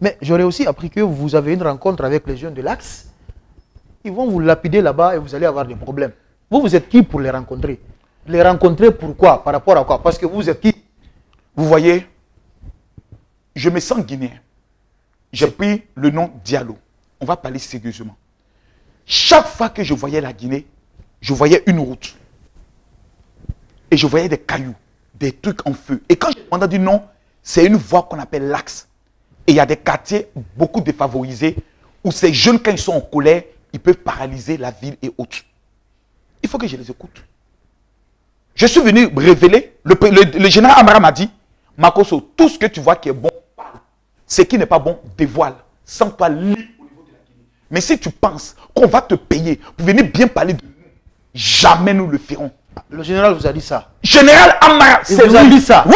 Mais j'aurais aussi appris que vous avez une rencontre avec les jeunes de l'Axe. Ils vont vous lapider là-bas et vous allez avoir des problèmes. Vous êtes qui pour les rencontrer? Les rencontrer pourquoi? Par rapport à quoi? Parce que vous êtes qui? Vous voyez, je me sens guinéen. J'ai pris le nom Diallo. On va parler sérieusement. Chaque fois que je voyais la Guinée, je voyais une route. Et je voyais des cailloux, des trucs en feu. Et quand je demandais dit non, c'est une voie qu'on appelle l'axe. Et il y a des quartiers beaucoup défavorisés où ces jeunes, quand ils sont en colère, ils peuvent paralyser la ville et autres. Il faut que je les écoute. Je suis venu révéler, le général Amara m'a dit, Makosso, tout ce que tu vois qui est bon, parle. Ce qui n'est pas bon, dévoile. Sans toi libre au niveau de la Guinée. Mais si tu penses qu'on va te payer pour venir bien parler de nous, jamais nous le ferons. Le général vous a dit ça. Général Amara, c'est vous a dit ça. Oui.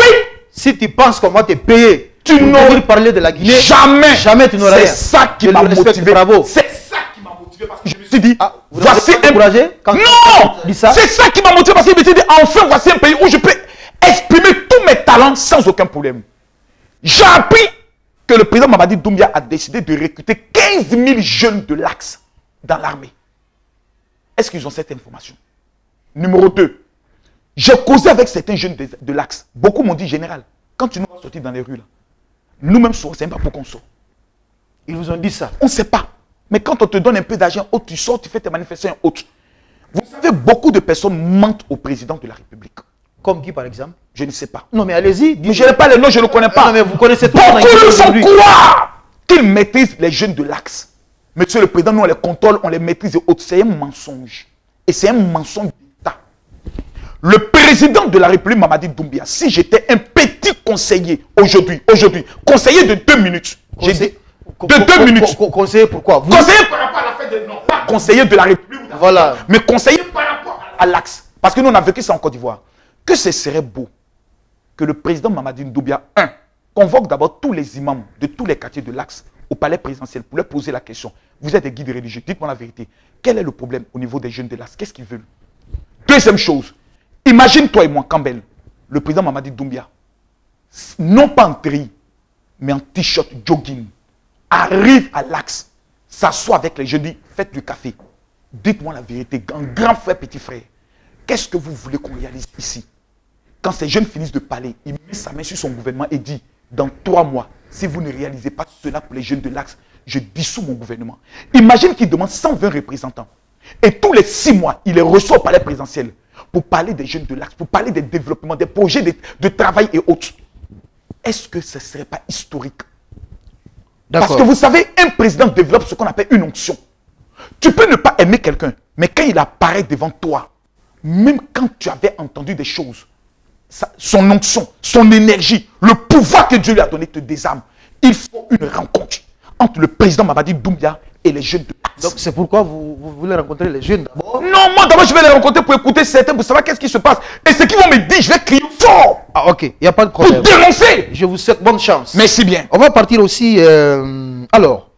Si tu penses qu'on va te payer, tu n'aurais parler de la Guinée. Jamais. Jamais tu n'aurais rien. C'est ça qui m'a motivé. Bravo. C'est ça qui m'a motivé parce que je me suis dit, vous voici encouragé. Non. C'est ça qui m'a motivé parce que je me suis dit, enfin voici un pays où je peux exprimer tous mes talents sans aucun problème. J'ai appris que le président Mamadi Doumbia a décidé de recruter 15 000 jeunes de l'Axe dans l'armée. Est-ce qu'ils ont cette information? Numéro 2, j'ai causé avec certains jeunes de l'Axe. Beaucoup m'ont dit, général, quand tu nous vas sortir dans les rues, là, nous-mêmes, on ne sait même pas pourquoi on sort. Ils vous ont dit ça? On ne sait pas. Mais quand on te donne un peu d'argent, tu sors, tu fais tes manifestations autres. Vous savez, beaucoup de personnes mentent au président de la République. Comme qui, par exemple? Je ne sais pas. Non, mais allez-y. Je n'ai pas les noms, je ne le connais pas. Non, mais vous connaissez tout. Beaucoup de gens croient qu'ils maîtrisent les jeunes de l'Axe. Monsieur le Président, nous, on les contrôle, on les maîtrise et autres. C'est un mensonge. Et c'est un mensonge d'État. Le président de la République, Mamadi Doumbia, si j'étais un petit conseiller aujourd'hui, conseiller de 2 minutes, j'ai dit, de 2 minutes. Conseiller pourquoi? Conseiller par rapport à la fête de non, pas conseiller de la République. Voilà. Mais conseiller par rapport à l'Axe. Parce que nous, on a vécu ça en Côte d'Ivoire. Que ce serait beau que le président Mamadi Doumbia, convoque d'abord tous les imams de tous les quartiers de l'Axe au palais présidentiel pour leur poser la question. Vous êtes des guides religieux, dites-moi la vérité. Quel est le problème au niveau des jeunes de l'Axe? Qu'est-ce qu'ils veulent? Deuxième chose, imagine toi et moi, Campbell, le président Mamadi Doumbia, non pas en tri, mais en t-shirt jogging, arrive à l'Axe, s'assoit avec les jeunes, dit, faites du café. Dites-moi la vérité, grand frère, petit frère. Qu'est-ce que vous voulez qu'on réalise ici? Quand ces jeunes finissent de parler, il met sa main sur son gouvernement et dit, dans 3 mois, si vous ne réalisez pas cela pour les jeunes de l'Axe, je dissous mon gouvernement. Imagine qu'il demande 120 représentants. Et tous les 6 mois, il les reçoit au palais présidentiel pour parler des jeunes de l'Axe, pour parler des développements, des projets de travail et autres. Est-ce que ce ne serait pas historique? Parce que vous savez, un président développe ce qu'on appelle une onction. Tu peux ne pas aimer quelqu'un, mais quand il apparaît devant toi, même quand tu avais entendu des choses, son onction, son énergie, le pouvoir que Dieu lui a donné te désarme. Il faut une rencontre entre le président Mamadi Doumbia et les jeunes de l'Axe. Donc c'est pourquoi vous voulez rencontrer les jeunes d'abord? Non, moi d'abord je vais les rencontrer pour écouter certains, pour savoir qu'est-ce qui se passe. Et ce qu'ils vont me dire, je vais crier fort. Ah ok, il n'y a pas de problème. Pour dénoncer. Je vous souhaite bonne chance. Merci bien. On va partir aussi, alors,